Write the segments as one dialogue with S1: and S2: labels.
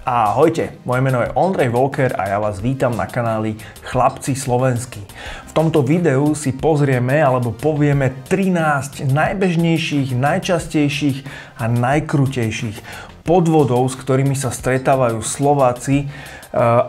S1: Ahojte, moje meno je Ondrej Volker a ja vás vítam na kanáli Chlapci slovenskí. V tomto videu si pozrieme alebo povieme 13 najbežnejších, najčastejších a najkrutejších podvodov, s ktorými sa stretávajú Slováci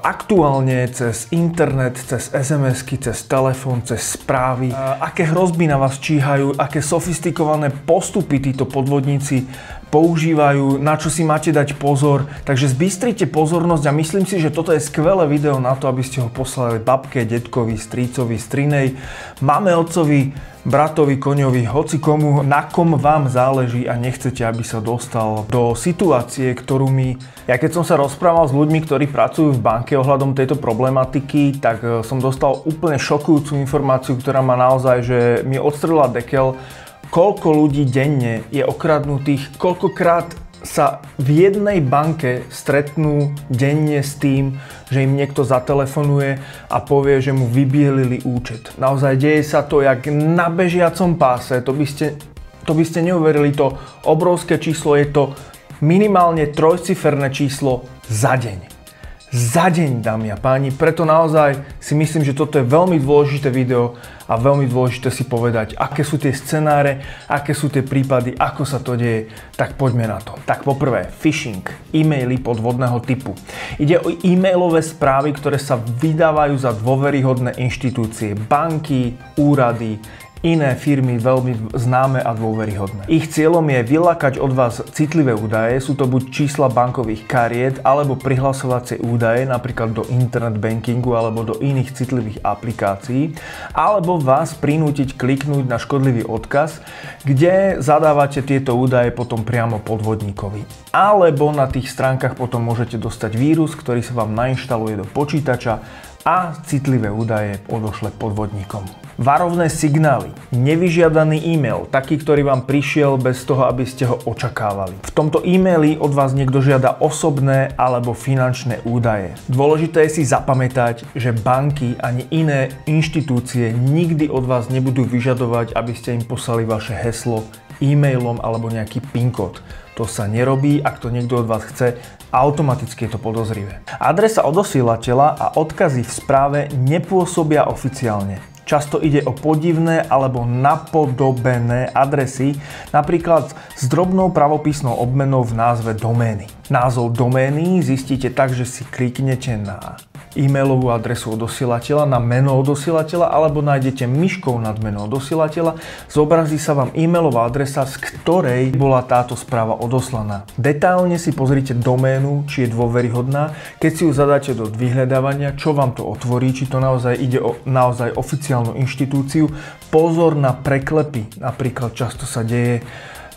S1: aktuálne cez internet, cez SMS-ky, cez telefón, cez správy. Aké hrozby na vás číhajú, aké sofistikované postupy títo podvodníci používajú, na čo si máte dať pozor. Takže zbystrite pozornosť a myslím si, že toto je skvelé video na to, aby ste ho poslali babke, detkovi, strýcovi, strinej, mame, otcovi, bratovi, koňovi, hoci komu, na kom vám záleží a nechcete, aby sa dostal do situácie, ktorú ja keď som sa rozprával s ľuďmi, ktorí pracujú v banke ohľadom tejto problematiky, tak som dostal úplne šokujúcu informáciu, ktorá ma naozaj, že mi odstrelila dekel, koľko ľudí denne je okradnutých, koľkokrát sa v jednej banke stretnú denne s tým, že im niekto zatelefonuje a povie, že mu vybielili účet. Naozaj deje sa to jak na bežiacom páse, to by ste neuverili, to obrovské číslo, je to minimálne trojciferné číslo za deň. Za deň, dámy a páni, preto naozaj si myslím, že toto je veľmi dôležité video a veľmi dôležité si povedať, aké sú tie scenáre, aké sú tie prípady, ako sa to deje, tak poďme na to. Tak poprvé, phishing, e-maily podvodného typu. Ide o e-mailové správy, ktoré sa vydávajú za dôveryhodné inštitúcie, banky, úrady, iné firmy veľmi známe a dôveryhodné. Ich cieľom je vylákať od vás citlivé údaje, sú to buď čísla bankových kariet alebo prihlasovacie údaje, napríklad do internet bankingu alebo do iných citlivých aplikácií, alebo vás prinútiť kliknúť na škodlivý odkaz, kde zadávate tieto údaje potom priamo podvodníkovi. Alebo na tých stránkach potom môžete dostať vírus, ktorý sa vám nainštaluje do počítača a citlivé údaje odošle podvodníkom. Varovné signály, nevyžiadaný e-mail, taký, ktorý vám prišiel bez toho, aby ste ho očakávali. V tomto e-maili od vás niekto žiada osobné alebo finančné údaje. Dôležité je si zapamätať, že banky ani iné inštitúcie nikdy od vás nebudú vyžadovať, aby ste im poslali vaše heslo e-mailom alebo nejaký PIN kód. To sa nerobí, ak to niekto od vás chce, automaticky je to podozrivé. Adresa odosielateľa a odkazy v správe nepôsobia oficiálne. Často ide o podivné alebo napodobené adresy, napríklad s drobnou pravopisnou obmenou v názve domény. Názov domény zistíte tak, že si kliknete na e-mailovú adresu odosielateľa, na meno odosielateľa alebo nájdete myškou nad meno odosielateľa, zobrazí sa vám e-mailová adresa, z ktorej bola táto správa odoslaná. Detailne si pozrite doménu, či je dôveryhodná, keď si ju zadáte do vyhľadávania, čo vám to otvorí, či to naozaj ide o naozaj oficiálnu inštitúciu. Pozor na preklepy, napríklad často sa deje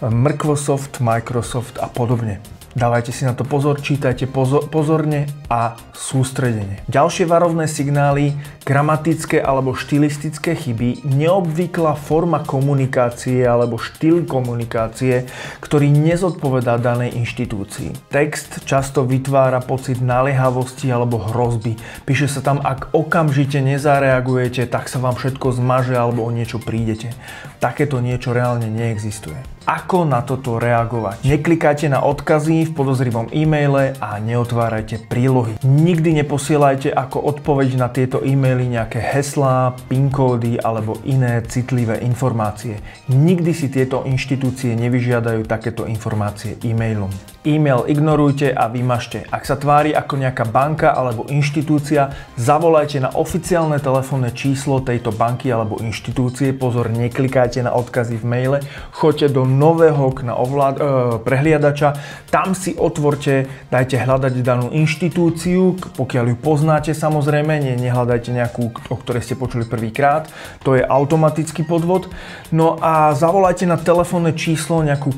S1: Microsoft, Microsoft a podobne. Dávajte si na to pozor, čítajte pozorne a sústredene. Ďalšie varovné signály, gramatické alebo štilistické chyby, neobvyklá forma komunikácie alebo štýl komunikácie, ktorý nezodpovedá danej inštitúcii. Text často vytvára pocit naliehavosti alebo hrozby. Píše sa tam, ak okamžite nezareagujete, tak sa vám všetko zmaže alebo o niečo prídete. Takéto niečo reálne neexistuje. Ako na toto reagovať? Neklikajte na odkazy v podozrivom e-maile a neotvárajte prílohy. Nikdy neposielajte ako odpoveď na tieto e-maily nejaké heslá, PIN kódy alebo iné citlivé informácie. Nikdy si tieto inštitúcie nevyžiadajú takéto informácie e-mailom. E-mail ignorujte a vymažte. Ak sa tvári ako nejaká banka alebo inštitúcia, zavolajte na oficiálne telefónne číslo tejto banky alebo inštitúcie. Pozor, neklikajte na odkazy v maile, choďte do nového okna prehliadača, tam si otvorte, dajte hľadať danú inštitúciu, pokiaľ ju poznáte samozrejme, nehľadajte nejakú, o ktorej ste počuli prvýkrát, to je automatický podvod. No a zavolajte na telefónne číslo nejakú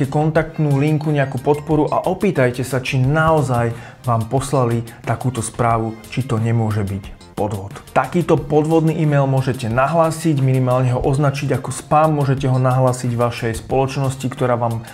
S1: kontaktnú linku, nejakú podporu a opýtajte sa, či naozaj vám poslali takúto správu, či to nemôže byť podvod. Takýto podvodný e-mail môžete nahlásiť, minimálne ho označiť ako spam, môžete ho nahlásiť vašej spoločnosti, ktorá vám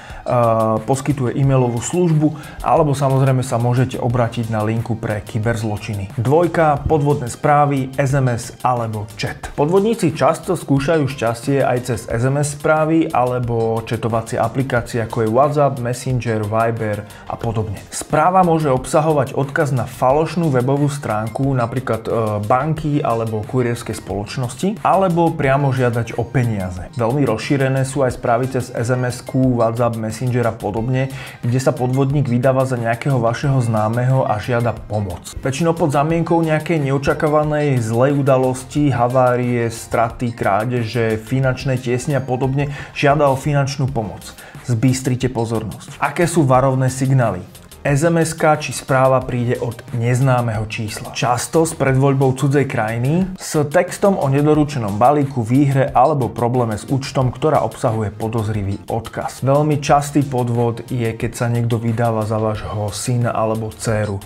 S1: poskytuje e-mailovú službu, alebo samozrejme sa môžete obrátiť na linku pre kyberzločiny. 2. Podvodné správy, SMS alebo chat. Podvodníci často skúšajú šťastie aj cez SMS správy alebo chatovacie aplikácie ako je WhatsApp, Messenger, Viber a podobne. Správa môže obsahovať odkaz na falošnú webovú stránku, napríklad banky alebo kurierskej spoločnosti, alebo priamo žiadať o peniaze. Veľmi rozšírené sú aj správy cez SMS-ku, WhatsApp, Messenger a podobne, kde sa podvodník vydáva za nejakého vašeho známeho a žiada pomoc. Väčšinou pod zamienkou nejakej neočakávanej zlej udalosti, havárie, straty, krádeže, finančné tiesne a podobne žiada o finančnú pomoc. Zbystrite pozornosť. Aké sú varovné signály? SMS-ka či správa príde od neznámeho čísla. Často s predvoľbou cudzej krajiny, s textom o nedoručenom balíku, výhre alebo probléme s účtom, ktorá obsahuje podozrivý odkaz. Veľmi častý podvod je, keď sa niekto vydáva za vášho syna alebo dcéru.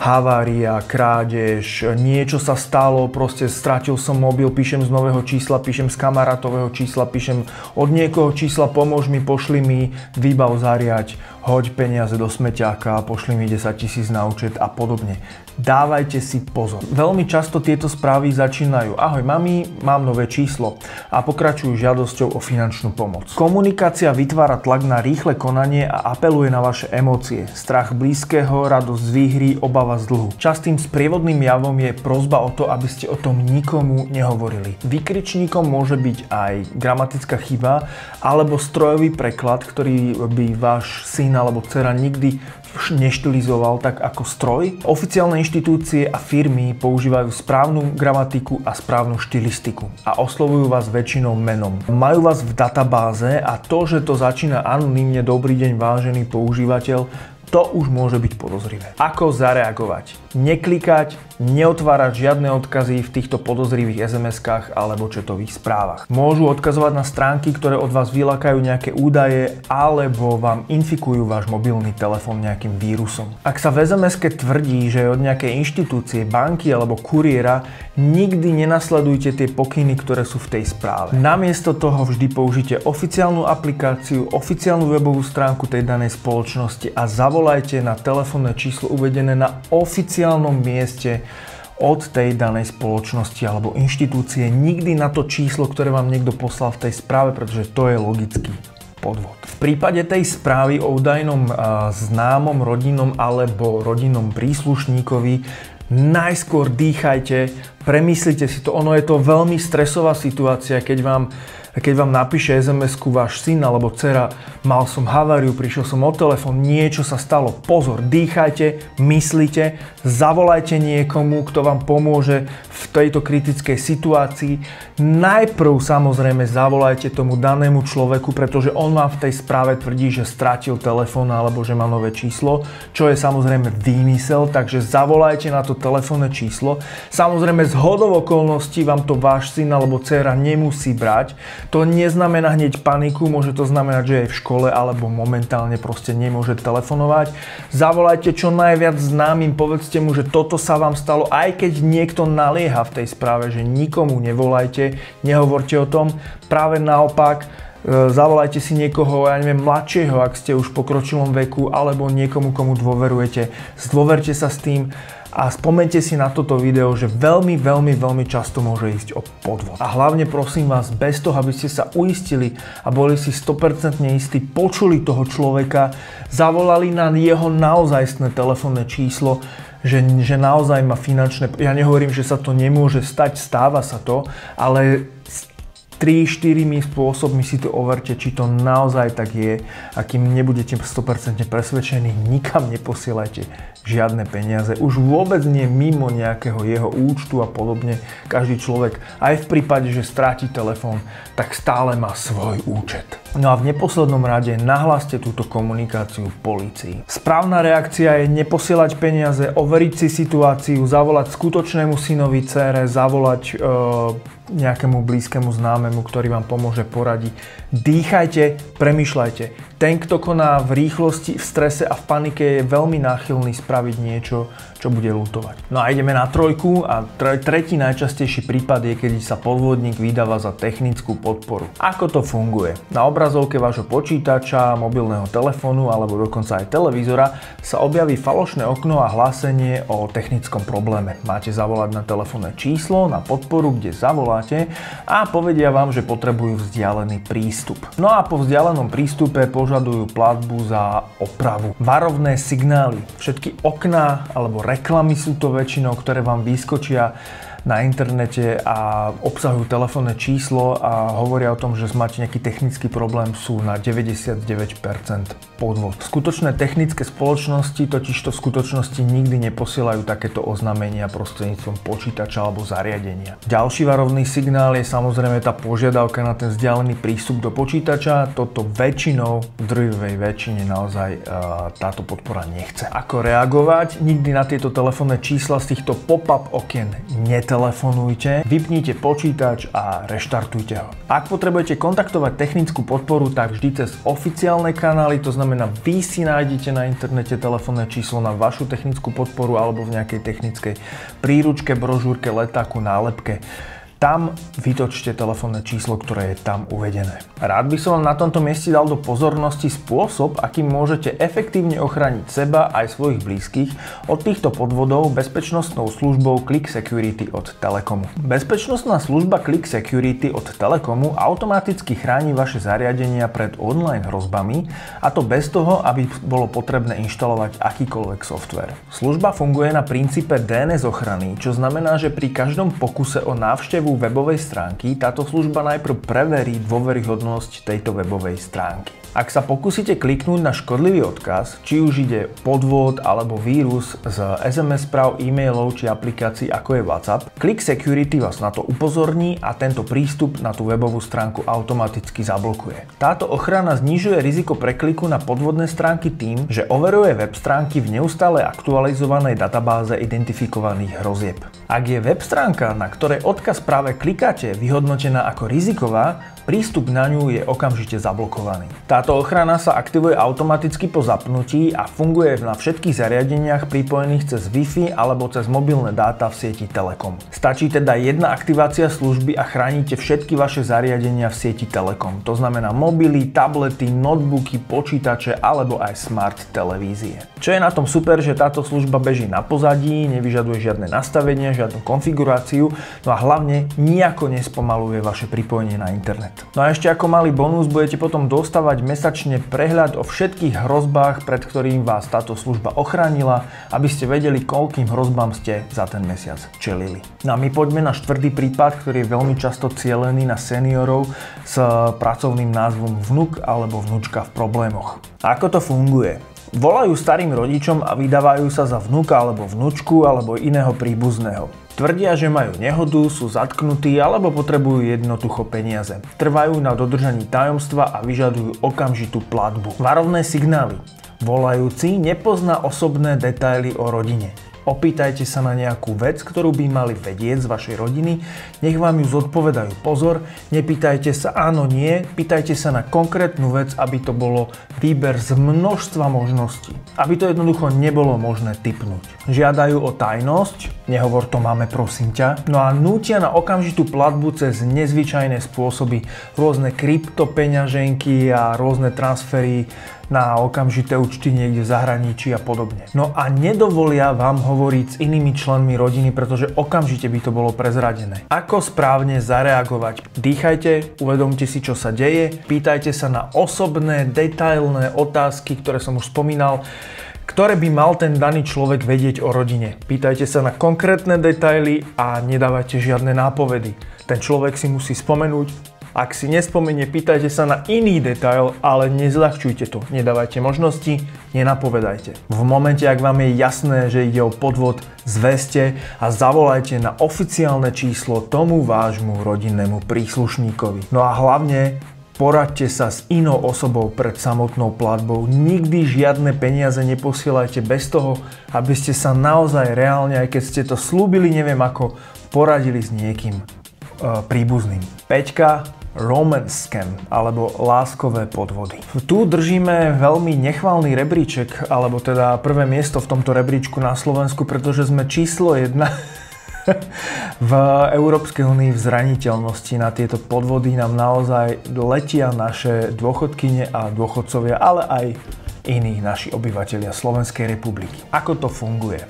S1: Havária, krádež, niečo sa stalo, proste stratil som mobil, píšem z nového čísla, píšem z kamarátového čísla, píšem od niekoho čísla, pomôž mi, pošli mi, výbav zariaď, hoď peniaze do smeťáka, pošli mi 10 000 na účet a podobne. Dávajte si pozor. Veľmi často tieto správy začínajú: ahoj mami, mám nové číslo, a pokračujú žiadosťou o finančnú pomoc. Komunikácia vytvára tlak na rýchle konanie a apeluje na vaše emócie. Strach blízkeho, radosť z výhry, obava z dlhu. Častým sprievodným javom je prosba o to, aby ste o tom nikomu nehovorili. Výkričníkom môže byť aj gramatická chyba alebo strojový preklad, ktorý by váš syn alebo dcera nikdy neštilizoval tak ako stroj. Oficiálne inštitúcie a firmy používajú správnu gramatiku a správnu štilistiku a oslovujú vás väčšinou menom. Majú vás v databáze a to, že to začína anonymne dobrý deň vážený používateľ, to už môže byť podozrivé. Ako zareagovať? Neklikať, neotvárať žiadne odkazy v týchto podozrivých SMS-kách alebo chatových správach. Môžu odkazovať na stránky, ktoré od vás vylákajú nejaké údaje alebo vám infikujú váš mobilný telefón nejakým vírusom. Ak sa v SMS-ke tvrdí, že je od nejakej inštitúcie, banky alebo kuriéra, nikdy nenasledujte tie pokyny, ktoré sú v tej správe. Namiesto toho vždy použite oficiálnu aplikáciu, oficiálnu webovú stránku tej danej spoločnosti a zavolajte na telefónne číslo uvedené na oficiálnom mieste od tej danej spoločnosti alebo inštitúcie. Nikdy na to číslo, ktoré vám niekto poslal v tej správe, pretože to je logický podvod. V prípade tej správy o údajnom známom, rodinnom alebo rodinnom príslušníkovi najskôr dýchajte, premyslite si to. Ono je to veľmi stresová situácia, keď vám napíše SMS-ku váš syn alebo dcera: mal som haváriu, prišiel som o telefón, niečo sa stalo. Pozor, dýchajte, myslite, zavolajte niekomu, kto vám pomôže v tejto kritickej situácii. Najprv samozrejme zavolajte tomu danému človeku, pretože on vám v tej správe tvrdí, že stratil telefón alebo že má nové číslo, čo je samozrejme výmysel, takže zavolajte na to telefónne číslo. Samozrejme zhodou okolností vám to váš syn alebo dcera nemusí brať. To neznamená hneď paniku, môže to znamenať, že je v škole alebo momentálne proste nemôže telefonovať. Zavolajte čo najviac známym, povedzte mu, že toto sa vám stalo, aj keď niekto nalieha v tej správe, že nikomu nevolajte, nehovorte o tom. Práve naopak, zavolajte si niekoho, ja neviem, mladšieho, ak ste už v pokročilom veku, alebo niekomu, komu dôverujete. Zdôverte sa s tým. A spomeňte si na toto video, že veľmi často môže ísť o podvod. A hlavne prosím vás, bez toho, aby ste sa uistili a boli si 100% istí, počuli toho človeka, zavolali na jeho naozajstné telefónne číslo, že naozaj má finančné... Ja nehovorím, že sa to nemôže stať, stáva sa to, ale 3-4 spôsobmi si to overte, či to naozaj tak je. A kým nebudete 100% presvedčení, nikam neposielajte žiadne peniaze. Už vôbec nie mimo nejakého jeho účtu a podobne. Každý človek, aj v prípade, že stráti telefón, tak stále má svoj účet. No a v neposlednom rade nahláste túto komunikáciu polícii. Správna reakcia je neposielať peniaze, overiť si situáciu, zavolať skutočnému synovi, dcére, zavolať nejakému blízkemu známemu, ktorý vám pomôže poradiť. Dýchajte, premýšľajte. Ten, kto koná v rýchlosti, v strese a v panike, je veľmi náchylný spraviť niečo, čo bude ľutovať. No a ideme na trojku a tretí najčastejší prípad je, keď sa podvodník vydáva za technickú podporu. Ako to funguje? Na obrazovke vášho počítača, mobilného telefónu alebo dokonca aj televízora sa objaví falošné okno a hlásenie o technickom probléme. Máte zavolať na telefónne číslo, na podporu, kde zavoláte a povedia vám, že potrebujú vzdialený prístup. No a po vzdialenom prístupe požadujú platbu za opravu. Varovné signály. Všetky okná alebo reklamy sú to väčšinou, ktoré vám vyskočia na internete a obsahujú telefónne číslo a hovoria o tom, že máte nejaký technický problém, sú na 99% podvod. Skutočné technické spoločnosti totižto v skutočnosti nikdy neposielajú takéto oznámenia prostredníctvom počítača alebo zariadenia. Ďalší varovný signál je samozrejme tá požiadavka na ten vzdialený prístup do počítača. Toto väčšinou, v drvivej väčšine naozaj táto podpora nechce. Ako reagovať? Nikdy na tieto telefónne čísla z týchto pop-up okien netelefonujte, vypnite počítač a reštartujte ho. Ak potrebujete kontaktovať technickú podporu, tak vždy cez oficiálne kanály, to znamená vy si nájdete na internete telefónne číslo na vašu technickú podporu alebo v nejakej technickej príručke, brožúrke, letáku, nálepke. Tam vytočte telefónne číslo, ktoré je tam uvedené. Rád by som vám na tomto mieste dal do pozornosti spôsob, akým môžete efektívne ochrániť seba aj svojich blízkych od týchto podvodov bezpečnostnou službou Click Security od Telekomu. Bezpečnostná služba Click Security od Telekomu automaticky chráni vaše zariadenia pred online hrozbami, a to bez toho, aby bolo potrebné inštalovať akýkoľvek software. Služba funguje na princípe DNS ochrany, čo znamená, že pri každom pokuse o návštevu webovej stránky táto služba najprv preverí dôveryhodnosť tejto webovej stránky. Ak sa pokúsite kliknúť na škodlivý odkaz, či už ide podvod alebo vírus z SMS správ, e-mailov či aplikácií ako je WhatsApp, Click Security vás na to upozorní a tento prístup na tú webovú stránku automaticky zablokuje. Táto ochrana znižuje riziko prekliku na podvodné stránky tým, že overuje web stránky v neustále aktualizovanej databáze identifikovaných hrozieb. Ak je web stránka, na ktorej odkaz práve klikáte, vyhodnotená ako riziková, prístup na ňu je okamžite zablokovaný. Táto ochrana sa aktivuje automaticky po zapnutí a funguje na všetkých zariadeniach pripojených cez Wi-Fi alebo cez mobilné dáta v sieti Telekom. Stačí teda jedna aktivácia služby a chránite všetky vaše zariadenia v sieti Telekom. To znamená mobily, tablety, notebooky, počítače alebo aj smart televízie. Čo je na tom super, že táto služba beží na pozadí, nevyžaduje žiadne nastavenie, žiadnu konfiguráciu, no a hlavne nijako nespomaluje vaše pripojenie na internet. No a ešte ako malý bonus budete potom dostávať mesačne prehľad o všetkých hrozbách, pred ktorým vás táto služba ochránila, aby ste vedeli, koľkým hrozbám ste za ten mesiac čelili. No a my poďme na štvrtý prípad, ktorý je veľmi často cielený na seniorov s pracovným názvom vnuk alebo vnučka v problémoch. Ako to funguje? Volajú starým rodičom a vydávajú sa za vnuka alebo vnučku alebo iného príbuzného. Tvrdia, že majú nehodu, sú zatknutí alebo potrebujú jednoducho peniaze. Trvajú na dodržaní tajomstva a vyžadujú okamžitú platbu. Varovné signály. Volajúci nepozná osobné detaily o rodine. Opýtajte sa na nejakú vec, ktorú by mali vedieť z vašej rodiny, nech vám ju zodpovedajú. Pozor, nepýtajte sa áno, nie, pýtajte sa na konkrétnu vec, aby to bolo výber z množstva možností. Aby to jednoducho nebolo možné tipnúť. Žiadajú o tajnosť, nehovor to máme prosím ťa, no a nútia na okamžitú platbu cez nezvyčajné spôsoby, rôzne kryptopeňaženky a rôzne transfery na okamžité účty niekde v zahraničí a podobne. No a nedovolia vám hovoriť s inými členmi rodiny, pretože okamžite by to bolo prezradené. Ako správne zareagovať? Dýchajte, uvedomte si, čo sa deje, pýtajte sa na osobné, detailné otázky, ktoré som už spomínal, ktoré by mal ten daný človek vedieť o rodine. Pýtajte sa na konkrétne detaily a nedávajte žiadne nápovedy. Ten človek si musí spomenúť. Ak si nespomenie, pýtajte sa na iný detail, ale nezľahčujte to. Nedávajte možnosti, nenapovedajte. V momente, ak vám je jasné, že ide o podvod, zveste a zavolajte na oficiálne číslo tomu vášmu rodinnému príslušníkovi. No a hlavne Poradte sa s inou osobou pred samotnou platbou. Nikdy žiadne peniaze neposielajte bez toho, aby ste sa naozaj reálne, aj keď ste to slúbili, neviem ako, poradili s niekým príbuzným. 5. Romance scam, alebo láskové podvody. Tu držíme veľmi nechvalný rebríček, alebo teda prvé miesto v tomto rebríčku na Slovensku, pretože sme číslo 1 v Európskej únii v zraniteľnosti. Na tieto podvody nám naozaj letia naše dôchodkyne a dôchodcovia, ale aj iní naši obyvatelia Slovenskej republiky. Ako to funguje?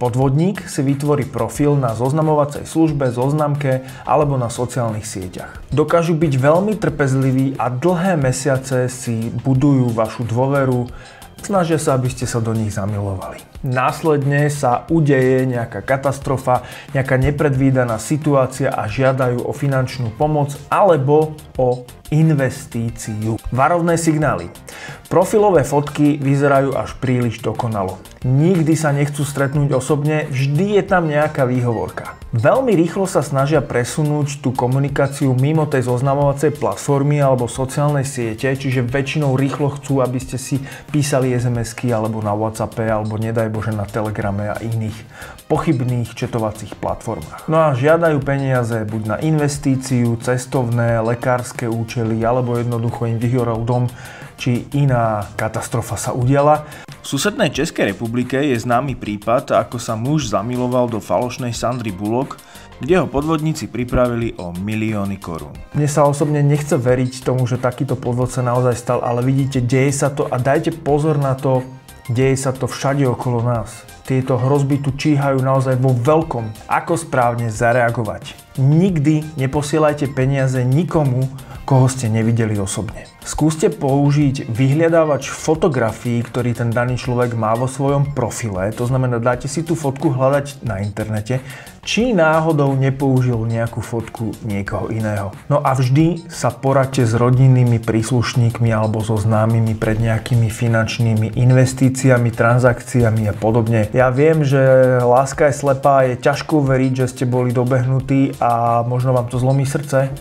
S1: Podvodník si vytvorí profil na zoznamovacej službe, zoznamke alebo na sociálnych sieťach. Dokážu byť veľmi trpezliví a dlhé mesiace si budujú vašu dôveru, snažia sa, aby ste sa do nich zamilovali. Následne sa udeje nejaká katastrofa, nejaká nepredvídaná situácia a žiadajú o finančnú pomoc alebo o investíciu. Varovné signály. Profilové fotky vyzerajú až príliš dokonalo. Nikdy sa nechcú stretnúť osobne, vždy je tam nejaká výhovorka. Veľmi rýchlo sa snažia presunúť tú komunikáciu mimo tej zoznamovacej platformy alebo sociálnej siete, čiže väčšinou rýchlo chcú, aby ste si písali SMS-ky alebo na WhatsAppe alebo nedaj Bože na Telegrame a iných pochybných četovacích platformách. No a žiadajú peniaze buď na investíciu, cestovné, lekárske účely alebo jednoducho im vyhorel dom, či iná katastrofa sa udiala. V susednej Českej republike je známy prípad, ako sa muž zamiloval do falošnej Sandry Bullock, kde ho podvodníci pripravili o milióny korún. Mne sa osobne nechce veriť tomu, že takýto podvod sa naozaj stal, ale vidíte, deje sa to a dajte pozor na to, deje sa to všade okolo nás. Tieto hrozby tu číhajú naozaj vo veľkom. Ako správne zareagovať? Nikdy neposielajte peniaze nikomu, koho ste nevideli osobne. Skúste použiť vyhľadávač fotografií, ktorý ten daný človek má vo svojom profile. To znamená, dáte si tú fotku hľadať na internete, či náhodou nepoužil nejakú fotku niekoho iného. No a vždy sa poradte s rodinnými príslušníkmi alebo so známymi pred nejakými finančnými investíciami, transakciami a podobne. Ja viem, že láska je slepá, je ťažko veriť, že ste boli dobehnutí a možno vám to zlomí srdce,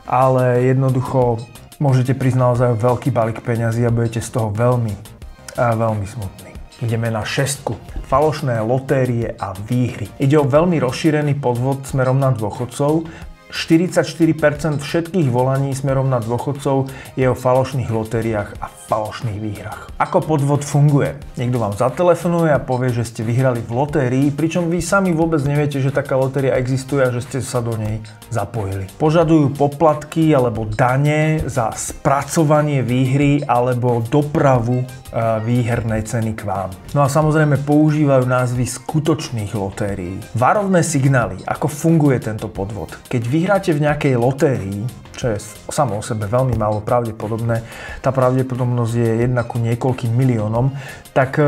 S1: ale jednoducho môžete prísť naozaj veľký balík peňazí a budete z toho veľmi smutní. Ideme na 6. Falošné lotérie a výhry. Ide o veľmi rozšírený podvod smerom na dôchodcov. 44% všetkých volaní smerom na dôchodcov je o falošných lotériách a falošných výhrách. Ako podvod funguje? Niekto vám zatelefonuje a povie, že ste vyhrali v lotérii, pričom vy sami vôbec neviete, že taká lotéria existuje a že ste sa do nej zapojili. Požadujú poplatky alebo dane za spracovanie výhry alebo dopravu výhernej ceny k vám. No a samozrejme používajú názvy skutočných lotérií. Varovné signály. Ako funguje tento podvod? Keď vyhráte v nejakej lotérii, čo je samo o sebe veľmi málo pravdepodobné, tá pravdepodobnosť je 1 ku niekoľkým miliónom, tak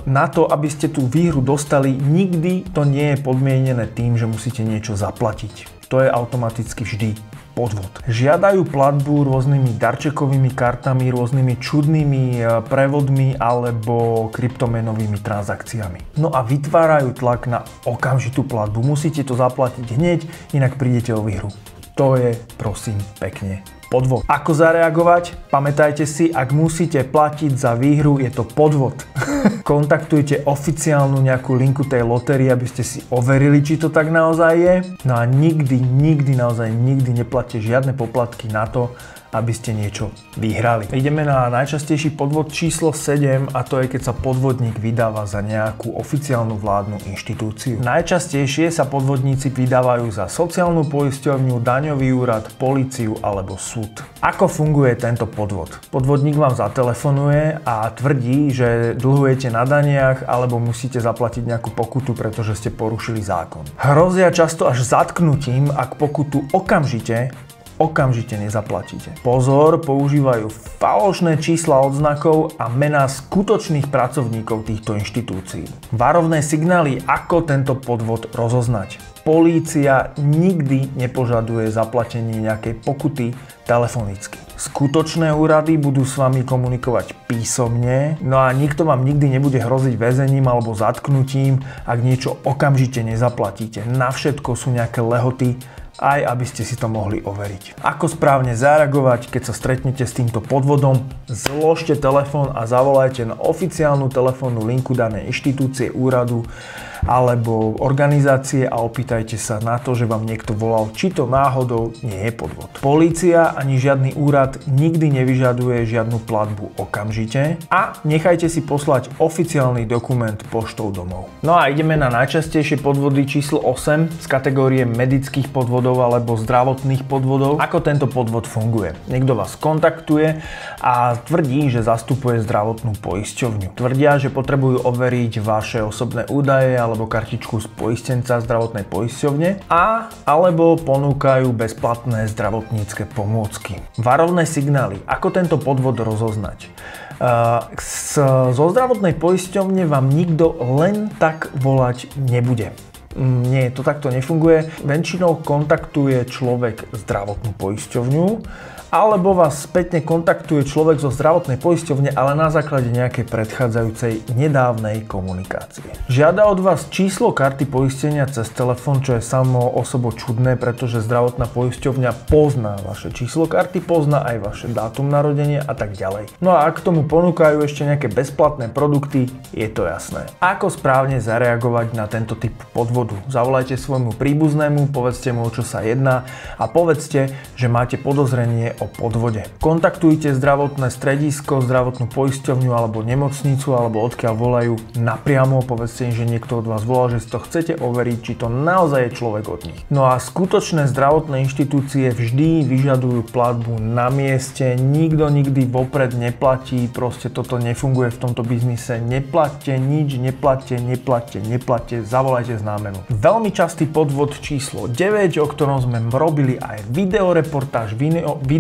S1: na to, aby ste tú výhru dostali, nikdy to nie je podmienené tým, že musíte niečo zaplatiť. To je automaticky vždy podvod. Žiadajú platbu rôznymi darčekovými kartami, rôznymi čudnými prevodmi alebo kryptomenovými transakciami. No a vytvárajú tlak na okamžitú platbu. Musíte to zaplatiť hneď, inak prídete o výhru. To je, prosím, pekne podvod. Ako zareagovať? Pamätajte si, ak musíte platiť za výhru, je to podvod. Kontaktujte oficiálnu nejakú linku tej lotérie, aby ste si overili, či to tak naozaj je. No a nikdy neplatíte žiadne poplatky na to, aby ste niečo vyhrali. Ideme na najčastejší podvod číslo 7 a to je, keď sa podvodník vydáva za nejakú oficiálnu vládnu inštitúciu. Najčastejšie sa podvodníci vydávajú za sociálnu poisťovňu, daňový úrad, políciu alebo súd. Ako funguje tento podvod? Podvodník vám zatelefonuje a tvrdí, že dlhujete na daniach alebo musíte zaplatiť nejakú pokutu, pretože ste porušili zákon. Hrozia často až zatknutím, ak pokutu okamžite nezaplatíte. Pozor, používajú falošné čísla odznakov a mená skutočných pracovníkov týchto inštitúcií. Varovné signály, ako tento podvod rozoznať. Polícia nikdy nepožaduje zaplatenie nejakej pokuty telefonicky. Skutočné úrady budú s vami komunikovať písomne, no a nikto vám nikdy nebude hroziť väzením alebo zatknutím, ak niečo okamžite nezaplatíte. Na všetko sú nejaké lehoty, aj aby ste si to mohli overiť. Ako správne zareagovať, keď sa stretnete s týmto podvodom? Zložte telefón a zavolajte na oficiálnu telefónnu linku danej inštitúcie, úradu alebo organizácie a opýtajte sa na to, že vám niekto volal, či to náhodou nie je podvod. Polícia ani žiadny úrad nikdy nevyžaduje žiadnu platbu okamžite a nechajte si poslať oficiálny dokument poštou domov. No a ideme na najčastejšie podvody číslo 8 z kategórie medických podvodov alebo zdravotných podvodov. Ako tento podvod funguje? Niekto vás kontaktuje a tvrdí, že zastupuje zdravotnú poisťovňu. Tvrdia, že potrebujú overiť vaše osobné údaje alebo kartičku z poistenca zdravotnej poisťovne alebo ponúkajú bezplatné zdravotnícke pomôcky. Varovné signály. Ako tento podvod rozoznať? Zo zdravotnej poisťovne vám nikto len tak volať nebude. Nie, to takto nefunguje. Väčšinou kontaktuje človek zdravotnú poisťovňu alebo vás spätne kontaktuje človek zo zdravotnej poisťovne, ale na základe nejakej predchádzajúcej nedávnej komunikácie. Žiada od vás číslo karty poistenia cez telefón, čo je samo o sebe čudné, pretože zdravotná poisťovňa pozná vaše číslo karty, pozná aj vaše dátum narodenia a tak ďalej. No a ak k tomu ponúkajú ešte nejaké bezplatné produkty, je to jasné. Ako správne zareagovať na tento typ podvodu? Zavolajte svojmu príbuznému, povedzte mu, o čo sa jedná a povedzte, že máte podozrenie o podvode. Kontaktujte zdravotné stredisko, zdravotnú poisťovňu alebo nemocnicu alebo odkiaľ volajú napriamo, povedzte im, že niekto od vás volal, že si to chcete overiť, či to naozaj je človek od nich. No a skutočné zdravotné inštitúcie vždy vyžadujú platbu na mieste, nikto nikdy vopred neplatí, proste toto nefunguje v tomto biznise, neplatte nič, neplatte, zavolajte známenu. Veľmi častý podvod číslo 9, o ktorom sme robili aj videoreportáž,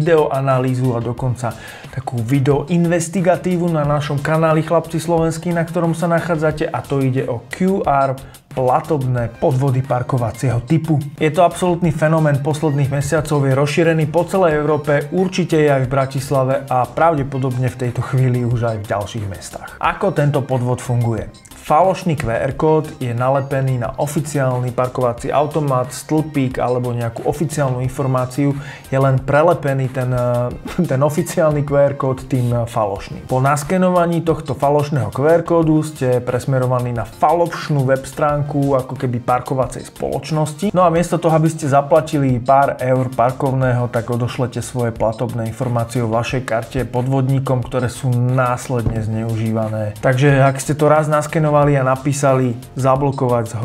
S1: videoanalýzu a dokonca takú videoinvestigatívu na našom kanáli Chlapci slovenskí, na ktorom sa nachádzate, a to ide o QR platobné podvody parkovacieho typu. Je to absolútny fenomén posledných mesiacov, je rozšírený po celej Európe, určite je aj v Bratislave a pravdepodobne v tejto chvíli už aj v ďalších mestách. Ako tento podvod funguje? Falošný QR kód je nalepený na oficiálny parkovací automat, stĺpík alebo nejakú oficiálnu informáciu, je len prelepený ten oficiálny QR kód tým falošným. Po naskenovaní tohto falošného QR kódu ste presmerovaní na falošnú web stránku ako keby parkovacej spoločnosti. No a miesto toho, aby ste zaplatili pár eur parkovného, tak odošlete svoje platobné informácie o vašej karte podvodníkom, ktoré sú následne zneužívané. Takže ak ste to raz naskenovali a napísali zablokovať,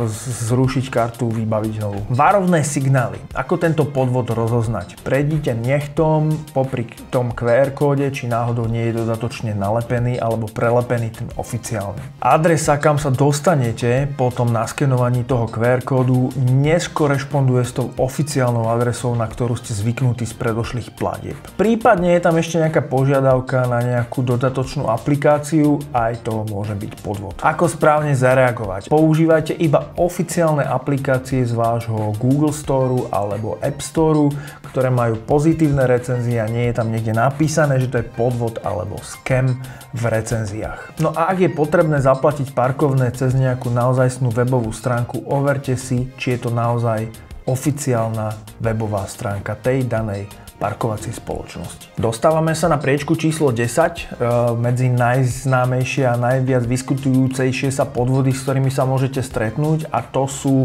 S1: zrušiť kartu, vybaviť novú. Varovné signály. Ako tento podvod rozoznať? Prejdite nechtom popri tom QR kóde, či náhodou nie je dodatočne nalepený alebo prelepený ten oficiálny. Adresa, kam sa dostanete po tom naskenovaní toho QR kódu, neskorešponduje s tou oficiálnou adresou, na ktorú ste zvyknutí z predošlých platieb. Prípadne je tam ešte nejaká požiadavka na nejakú dodatočnú aplikáciu, aj to môže byť podvod. Ako správne zareagovať? Používajte iba oficiálne aplikácie z vášho Google Store alebo App Store, ktoré majú pozitívne recenzie a nie je tam niekde napísané, že to je podvod alebo scam v recenziách. No a ak je potrebné zaplatiť parkovné cez nejakú naozajstnú webovú stránku, overte si, či je to naozaj oficiálna webová stránka tej danej parkovacej spoločnosti. Dostávame sa na priečku číslo 10, medzi najznámejšie a najviac diskutujúcejšie sa podvody, s ktorými sa môžete stretnúť, a to sú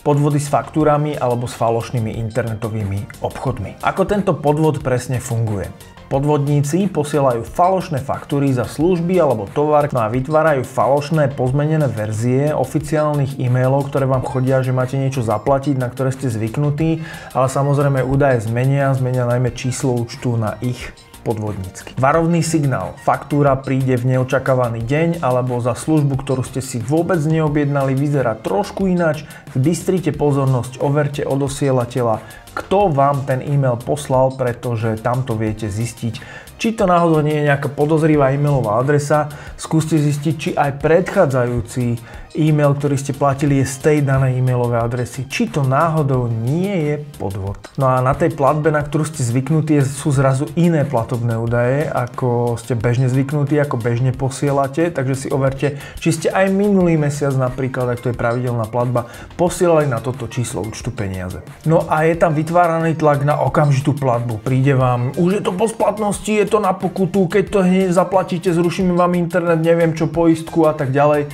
S1: podvody s faktúrami alebo s falošnými internetovými obchodmi. Ako tento podvod presne funguje? Podvodníci posielajú falošné faktúry za služby alebo tovar, no a vytvárajú falošné pozmenené verzie oficiálnych e-mailov, ktoré vám chodia, že máte niečo zaplatiť, na ktoré ste zvyknutí, ale samozrejme údaje zmenia najmä číslo účtu na ich podvodnícky. Varovný signál. Faktúra príde v neočakávaný deň alebo za službu, ktorú ste si vôbec neobjednali, vyzerá trošku ináč. Zbystrite pozornosť, overte od osielateľa, kto vám ten e-mail poslal, pretože tamto viete zistiť, či to náhodou nie je nejaká podozrivá e-mailová adresa. Skúste zistiť, či aj predchádzajúci e-mail, ktorý ste platili, je z tej danej e-mailovej adresy, či to náhodou nie je podvod. No a na tej platbe, na ktorú ste zvyknutí, sú zrazu iné platobné údaje, ako ste bežne zvyknutí, ako bežne posielate, takže si overte, či ste aj minulý mesiac napríklad, ak to je pravidelná platba, posielali na toto číslo účtu peniaze. No a je tam vytváraný tlak na okamžitú platbu. Príde vám, už je to po splatnosti, je to na pokutu, keď to hneď zaplatíte, zrušíme vám internet, neviem čo, poistku a tak ďalej.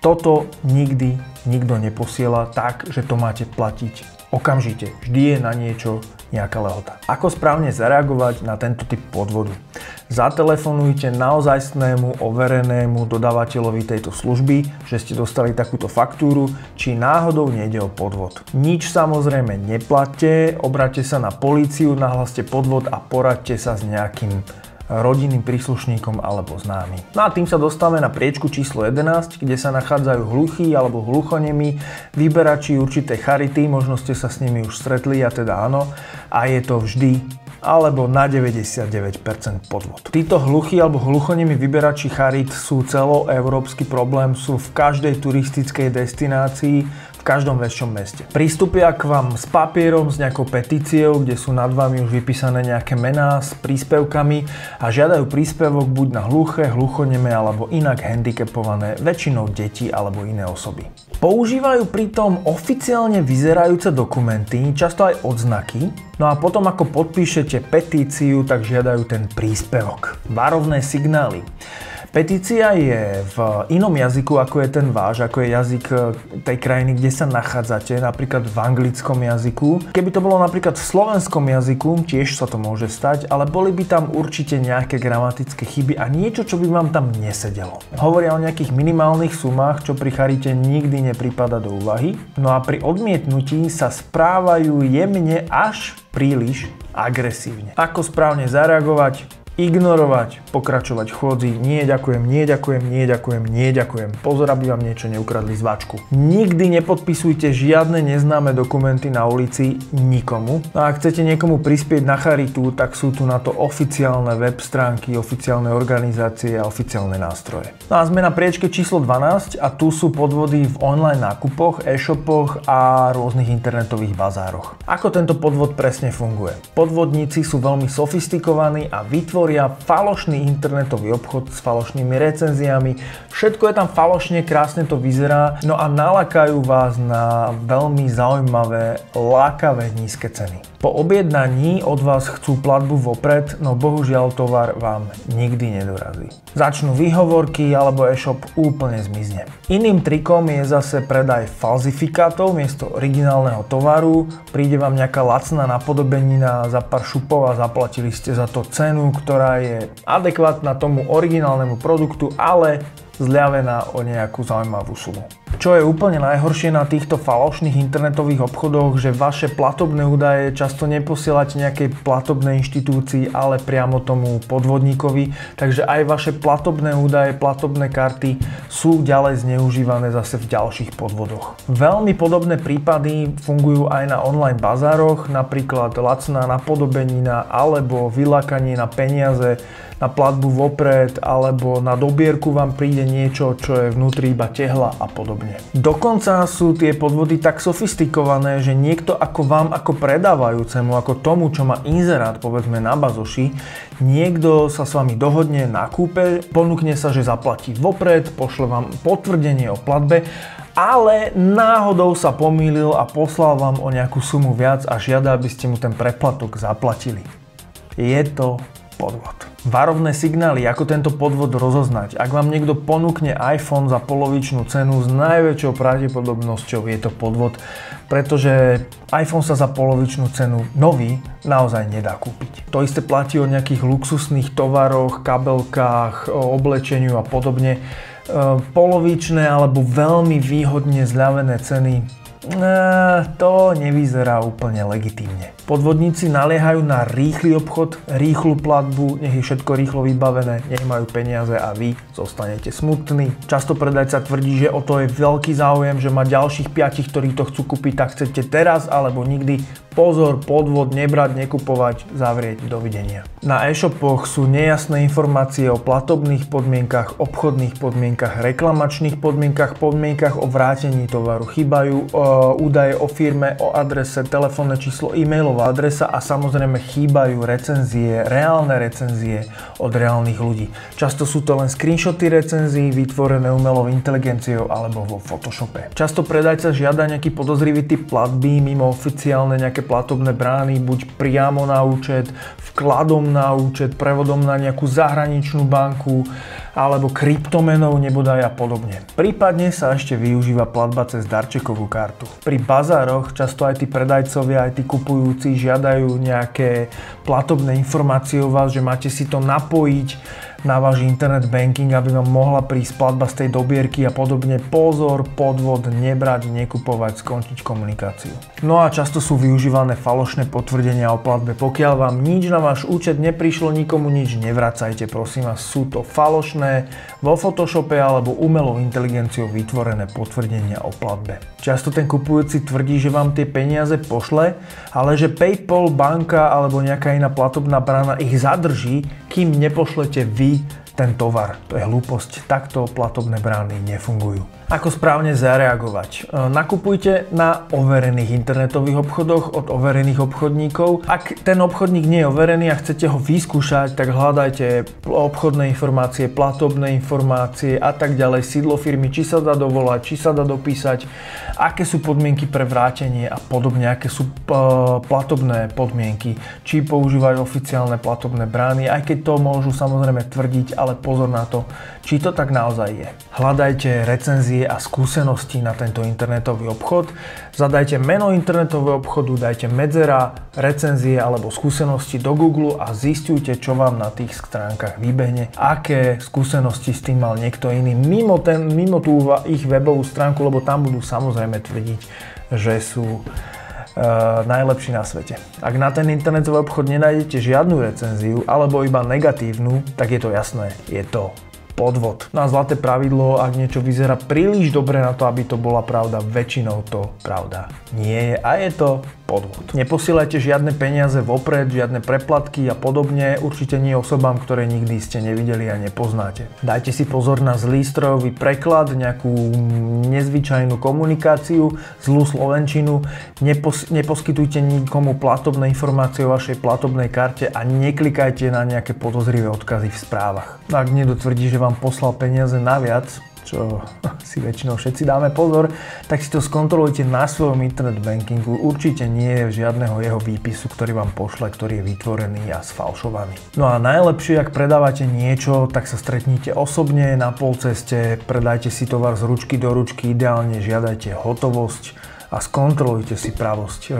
S1: Toto nikdy nikto neposiela tak, že to máte platiť okamžite. Vždy je na niečo nejaká lehota. Ako správne zareagovať na tento typ podvodu? Zatelefonujte naozajstnému overenému dodávateľovi tejto služby, že ste dostali takúto faktúru, či náhodou nejde o podvod. Nič samozrejme neplatte, obráťte sa na políciu, nahláste podvod a poradte sa s nejakým rodinným príslušníkom alebo známym. No a tým sa dostávame na priečku číslo 11, kde sa nachádzajú hluchí alebo hluchonemí, vyberači určitej charity, možno ste sa s nimi už stretli, a teda áno, a je to vždy alebo na 99% podvod. Títo hluchí alebo hluchonemí vyberači charit sú celoeurópsky problém, sú v každej turistickej destinácii, v každom väčšom meste. Pristúpia k vám s papierom, s nejakou petíciou, kde sú nad vami už vypísané nejaké mená s príspevkami a žiadajú príspevok buď na hluché, hluchoneme alebo inak handicapované, väčšinou deti alebo iné osoby. Používajú pritom oficiálne vyzerajúce dokumenty, často aj odznaky, no a potom ako podpíšete petíciu, tak žiadajú ten príspevok. Varovné signály. Petícia je v inom jazyku, ako je ten váš, ako je jazyk tej krajiny, kde sa nachádzate, napríklad v anglickom jazyku. Keby to bolo napríklad v slovenskom jazyku, tiež sa to môže stať, ale boli by tam určite nejaké gramatické chyby a niečo, čo by vám tam nesedelo. Hovoria o nejakých minimálnych sumách, čo pri charite nikdy nepripada do úvahy. No a pri odmietnutí sa správajú jemne až príliš agresívne. Ako správne zareagovať? Ignorovať, pokračovať v chôdzi, nie ďakujem, nie ďakujem, nie ďakujem, nie ďakujem. Pozor, aby vám niečo neukradli z váčku. Nikdy nepodpisujte žiadne neznáme dokumenty na ulici nikomu. No a ak chcete niekomu prispieť na charitu, tak sú tu na to oficiálne web stránky, oficiálne organizácie a oficiálne nástroje. No a sme na priečke číslo 12 a tu sú podvody v online nákupoch, e-shopoch a rôznych internetových bazároch. Ako tento podvod presne funguje? Podvodníci sú veľmi sofistikovaní a vytvoria falošný internetový obchod s falošnými recenziami. Všetko je tam falošne, krásne to vyzerá, no a nalákajú vás na veľmi zaujímavé, lákavé nízke ceny. Po objednaní od vás chcú platbu vopred, no bohužiaľ tovar vám nikdy nedorazí. Začnú výhovorky alebo e-shop úplne zmizne. Iným trikom je zase predaj falzifikátov miesto originálneho tovaru. Príde vám nejaká lacná napodobenina za pár šupov a zaplatili ste za to cenu, ktorá je adekvátna tomu originálnemu produktu, ale zľavená o nejakú zaujímavú sumu. Čo je úplne najhoršie na týchto falošných internetových obchodoch, že vaše platobné údaje často neposielate nejakej platobnej inštitúcii, ale priamo tomu podvodníkovi, takže aj vaše platobné údaje, platobné karty sú ďalej zneužívané zase v ďalších podvodoch. Veľmi podobné prípady fungujú aj na online bazároch, napríklad lacná napodobenina alebo vylákanie na peniaze, na platbu vopred alebo na dobierku vám príde niečo, čo je vnútri iba tehla a podobne. Dokonca sú tie podvody tak sofistikované, že niekto ako vám, ako predávajúcemu, ako tomu, čo má inzerát povedzme na bazoši, niekto sa s vami dohodne na kúpe, ponúkne sa, že zaplatí vopred, pošle vám potvrdenie o platbe, ale náhodou sa pomýlil a poslal vám o nejakú sumu viac a žiada, aby ste mu ten preplatok zaplatili. Je to podvod. Varovné signály, ako tento podvod rozoznať. Ak vám niekto ponúkne iPhone za polovičnú cenu, s najväčšou pravdepodobnosťou je to podvod, pretože iPhone sa za polovičnú cenu nový naozaj nedá kúpiť. To isté platí o nejakých luxusných tovaroch, kabelkách, o oblečeniu a podobne. Polovičné alebo veľmi výhodne zľavené ceny, to nevyzerá úplne legitímne. Podvodníci naliehajú na rýchly obchod, rýchlu platbu, nech je všetko rýchlo vybavené, nech majú peniaze a vy zostanete smutní. Často predajca tvrdí, že o to je veľký záujem, že má ďalších 5, ktorí to chcú kúpiť, tak chcete teraz alebo nikdy. Pozor, podvod, nebrať, nekupovať, zavrieť, dovidenia. Na e-shopoch sú nejasné informácie o platobných podmienkach, obchodných podmienkach, reklamačných podmienkach, podmienkach o vrátení tovaru. Chýbajú údaje o firme, o adrese, telefónne číslo, e-mailová adresa a samozrejme chýbajú recenzie, reálne recenzie od reálnych ľudí. Často sú to len screenshoty recenzií vytvorené umelou inteligenciou alebo vo Photoshope. Často predajca žiada nejaký podozrivý typ platby mimo oficiálne nejaké platobné brány, buď priamo na účet, vkladom na účet, prevodom na nejakú zahraničnú banku, alebo kryptomenou nebodaj a podobne. Prípadne sa ešte využíva platba cez darčekovú kartu. Pri bazároch často aj tí predajcovia, aj tí kupujúci žiadajú nejaké platobné informácie o vás, že máte si to napojiť na váš internet banking, aby vám mohla prísť platba z tej dobierky a podobne. Pozor, podvod, nebrať, nekupovať, skončiť komunikáciu. No a často sú využívané falošné potvrdenia o platbe. Pokiaľ vám nič na váš účet neprišlo, nikomu nič nevracajte, prosím vás. Sú to falošné, vo Photoshope alebo umelou inteligenciou vytvorené potvrdenia o platbe. Často ten kupujúci tvrdí, že vám tie peniaze pošle, ale že PayPal, banka alebo nejaká iná platobná brána ich zadrží, kým nepošlete vy ten tovar. To je hlúposť. Takto platobné brány nefungujú. Ako správne zareagovať? Nakupujte na overených internetových obchodoch od overených obchodníkov. Ak ten obchodník nie je overený a chcete ho vyskúšať, tak hľadajte obchodné informácie, platobné informácie a tak ďalej, sídlo firmy, či sa dá dovolať, či sa dá dopísať, aké sú podmienky pre vrátenie a podobne, aké sú platobné podmienky, či používajú oficiálne platobné brány, aj keď to môžu samozrejme tvrdiť, ale pozor na to, či to tak naozaj je. Hľadajte recenzie a skúsenosti na tento internetový obchod. Zadajte meno internetového obchodu, dajte medzera, recenzie alebo skúsenosti do Google a zistujte, čo vám na tých stránkach vybehne, aké skúsenosti s tým mal niekto iný mimo tú ich webovú stránku, lebo tam budú samozrejme tvrdiť, že sú najlepší na svete. Ak na ten internetový obchod nenájdete žiadnu recenziu alebo iba negatívnu, tak je to jasné, je to podvod. Na zlaté pravidlo, ak niečo vyzerá príliš dobre na to, aby to bola pravda, väčšinou to pravda nie je a je to podvod. Neposielajte žiadne peniaze vopred, žiadne preplatky a podobne, určite nie osobám, ktoré nikdy ste nevideli a nepoznáte. Dajte si pozor na zlý strojový preklad, nejakú nezvyčajnú komunikáciu, zlú slovenčinu, neposkytujte nikomu platobné informácie o vašej platobnej karte a neklikajte na nejaké podozrivé odkazy v správach. Ak niekto tvrdí, že vám poslal peniaze naviac, čo si väčšinou všetci dáme pozor, tak si to skontrolujte na svojom internet bankingu. Určite nie je žiadneho jeho výpisu, ktorý vám pošle, ktorý je vytvorený a sfalšovaný. No a najlepšie, ak predávate niečo, tak sa stretnite osobne na polceste, predajte si tovar z ručky do ručky, ideálne žiadajte hotovosť a skontrolujte si pravosť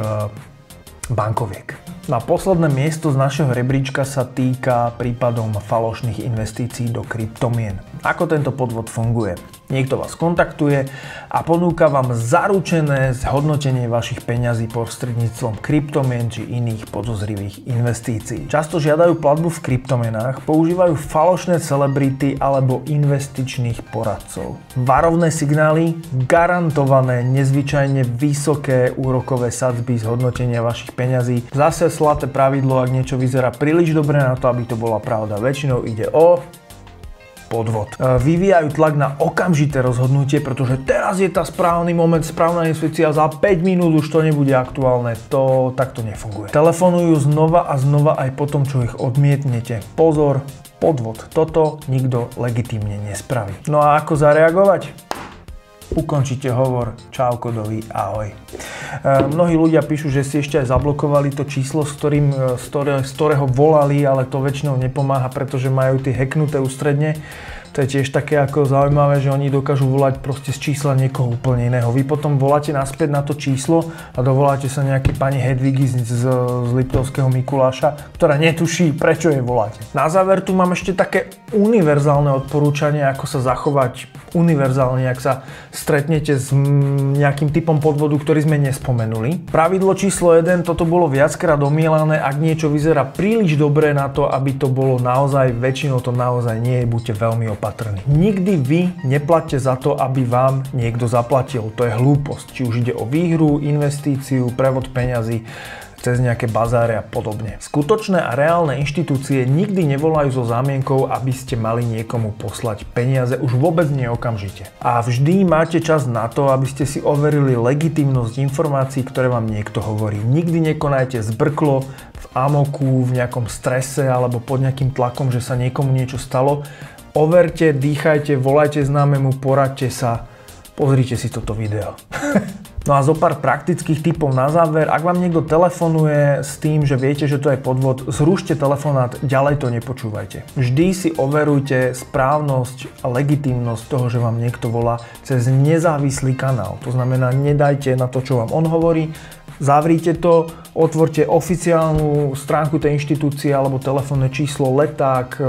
S1: bankoviek. Na posledné miesto z našeho rebríčka sa týka prípadom falošných investícií do kryptomien. Ako tento podvod funguje? Niekto vás kontaktuje a ponúka vám zaručené zhodnotenie vašich peňazí prostredníctvom kryptomien či iných podozrivých investícií. Často žiadajú platbu v kryptomenách, používajú falošné celebrity alebo investičných poradcov. Varovné signály, garantované nezvyčajne vysoké úrokové sadzby zhodnotenia vašich peňazí. Zase zlaté pravidlo, ak niečo vyzerá príliš dobre na to, aby to bola pravda. Väčšinou ide o podvod. Vyvíjajú tlak na okamžité rozhodnutie, pretože teraz je tá správny moment, správna investícia, za 5 minút už to nebude aktuálne. To takto nefunguje. Telefonujú znova a znova aj po tom, čo ich odmietnete. Pozor, podvod. Toto nikto legitímne nespraví. No a ako zareagovať? Ukončite hovor, čau kodovi, ahoj. Mnohí ľudia píšu, že si ešte aj zablokovali to číslo, z ktorého volali, ale to väčšinou nepomáha, pretože majú tie hacknuté ústredne. To je tiež také ako zaujímavé, že oni dokážu volať proste z čísla niekoho úplne iného. Vy potom voláte naspäť na to číslo a dovoláte sa nejakej pani Hedvigy z Liptovského Mikuláša, ktorá netuší, prečo jej voláte. Na záver tu mám ešte také univerzálne odporúčanie, ako sa zachovať univerzálne, ak sa stretnete s nejakým typom podvodu, ktorý sme nespomenuli. Pravidlo číslo 1, toto bolo viackrát omielané, ak niečo vyzerá príliš dobre na to, aby to bolo naozaj, väčšinou to naozaj nie je, buďte veľmi opatrní. Nikdy vy neplatte za to, aby vám niekto zaplatil. To je hlúposť. Či už ide o výhru, investíciu, prevod peňazí cez nejaké bazáre a podobne. Skutočné a reálne inštitúcie nikdy nevolajú so zámienkou, aby ste mali niekomu poslať peniaze, už vôbec nie okamžite. A vždy máte čas na to, aby ste si overili legitímnosť informácií, ktoré vám niekto hovorí. Nikdy nekonajte zbrklo, v amoku, v nejakom strese alebo pod nejakým tlakom, že sa niekomu niečo stalo. Overte, dýchajte, volajte známemu, poradte sa, pozrite si toto video. No a zo pár praktických tipov na záver. Ak vám niekto telefonuje s tým, že viete, že to je podvod, zrušte telefonát, ďalej to nepočúvajte. Vždy si overujte správnosť a legitímnosť toho, že vám niekto volá cez nezávislý kanál. To znamená, nedajte na to, čo vám on hovorí, zavrite to, otvorte oficiálnu stránku tej inštitúcie alebo telefónne číslo, leták,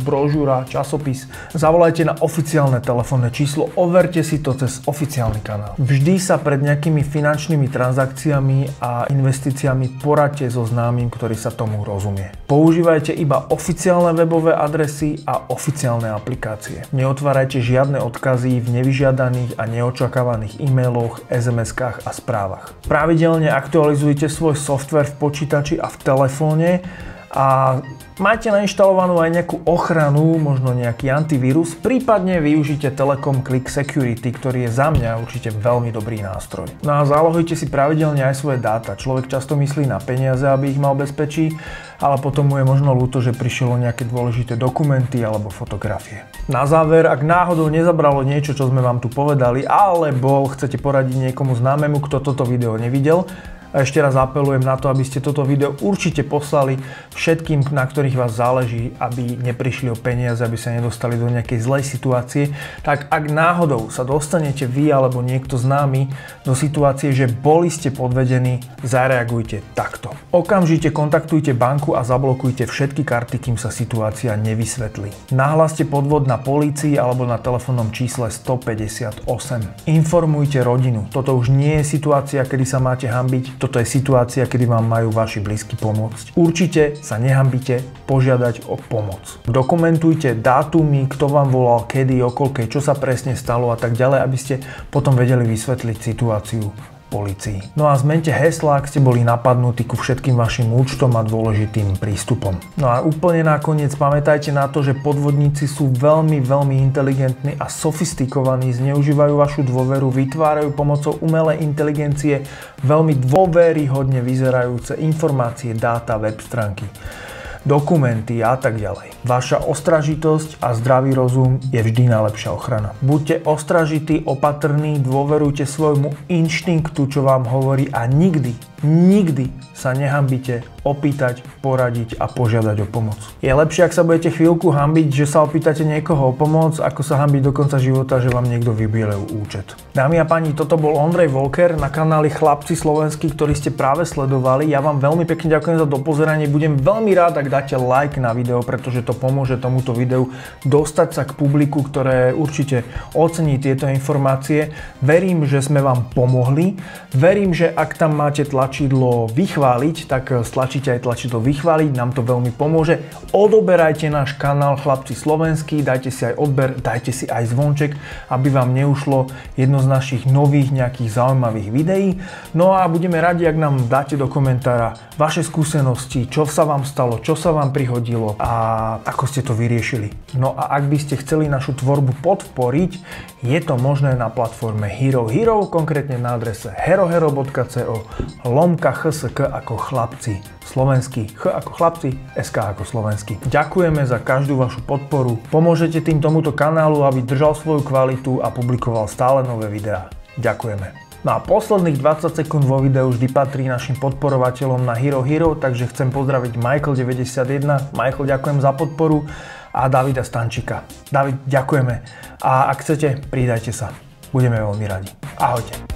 S1: brožúra, časopis. Zavolajte na oficiálne telefónne číslo, overte si to cez oficiálny kanál. Vždy sa pred nejakými finančnými transakciami a investíciami poradte so známym, ktorý sa tomu rozumie. Používajte iba oficiálne webové adresy a oficiálne aplikácie. Neotvárajte žiadne odkazy v nevyžiadaných a neočakávaných e-mailoch, SMS-kách a správach. Pravidelne aktualizujte svoj software v počítači a v telefóne a máte nainštalovanú aj nejakú ochranu, možno nejaký antivírus, prípadne využite Telekom Click Security, ktorý je za mňa určite veľmi dobrý nástroj. No a zálohujte si pravidelne aj svoje dáta. Človek často myslí na peniaze, aby ich mal bezpečí, ale potom mu je možno ľúto, že prišlo nejaké dôležité dokumenty alebo fotografie. Na záver, ak náhodou nezabralo niečo, čo sme vám tu povedali, alebo chcete poradiť niekomu známemu, kto toto video nevidel, a ešte raz apelujem na to, aby ste toto video určite poslali všetkým, na ktorých vás záleží, aby neprišli o peniaze, aby sa nedostali do nejakej zlej situácie. Tak ak náhodou sa dostanete vy alebo niekto známy do situácie, že boli ste podvedení, zareagujte takto. Okamžite kontaktujte banku a zablokujte všetky karty, kým sa situácia nevysvetlí. Nahláste podvod na polícii alebo na telefónnom čísle 158. Informujte rodinu. Toto už nie je situácia, kedy sa máte hanbiť. Toto je situácia, kedy vám majú vaši blízky pomôcť. Určite sa nehambite požiadať o pomoc. Dokumentujte dátumy, kto vám volal, kedy, o koľkej, čo sa presne stalo a tak ďalej, aby ste potom vedeli vysvetliť situáciu polícii. No a zmente hesla, ak ste boli napadnutí ku všetkým vašim účtom a dôležitým prístupom. No a úplne nakoniec pamätajte na to, že podvodníci sú veľmi inteligentní a sofistikovaní, zneužívajú vašu dôveru, vytvárajú pomocou umelej inteligencie veľmi dôveryhodne vyzerajúce informácie, dáta, web stránky, dokumenty a tak ďalej. Vaša ostražitosť a zdravý rozum je vždy najlepšia ochrana. Buďte ostražití, opatrní, dôverujte svojmu inštinktu, čo vám hovorí a nikdy sa nehambite opýtať, poradiť a požiadať o pomoc. Je lepšie, ak sa budete chvíľku hanbiť, že sa opýtate niekoho o pomoc, ako sa hanbiť do konca života, že vám niekto vybielil účet. Dámy a páni, toto bol Ondrej Volker na kanáli Chlapci slovenskí, ktorý ste práve sledovali. Ja vám veľmi pekne ďakujem za dopozeranie. Budem veľmi rád, ak dáte like na video, pretože to pomôže tomuto videu dostať sa k publiku, ktoré určite ocení tieto informácie. Verím, že sme vám pomohli. Verím, že ak tam máte tlačidlo vychváliť, tak stlačíte aj tlačidlo vychváliť, nám to veľmi pomôže. Odoberajte náš kanál Chlapci slovenskí, dajte si aj odber, dajte si aj zvonček, aby vám neušlo jedno z našich nových nejakých zaujímavých videí. No a budeme radi, ak nám dáte do komentára vaše skúsenosti, čo sa vám stalo, čo sa vám prihodilo a ako ste to vyriešili. No a ak by ste chceli našu tvorbu podporiť, je to možné na platforme Hero Hero, konkrétne na adrese herohero.co/hsk ako chlapci slovenský, ch ako chlapci, sk ako slovenský. Ďakujeme za každú vašu podporu. Pomôžete tým tomuto kanálu, aby držal svoju kvalitu a publikoval stále nové videá. Ďakujeme. No a posledných 20 sekúnd vo videu vždy patrí našim podporovateľom na Hero Hero, takže chcem pozdraviť Michael91. Michael, ďakujem za podporu a Davida Stančíka. David, ďakujeme. A ak chcete, pridajte sa. Budeme veľmi radi. Ahojte.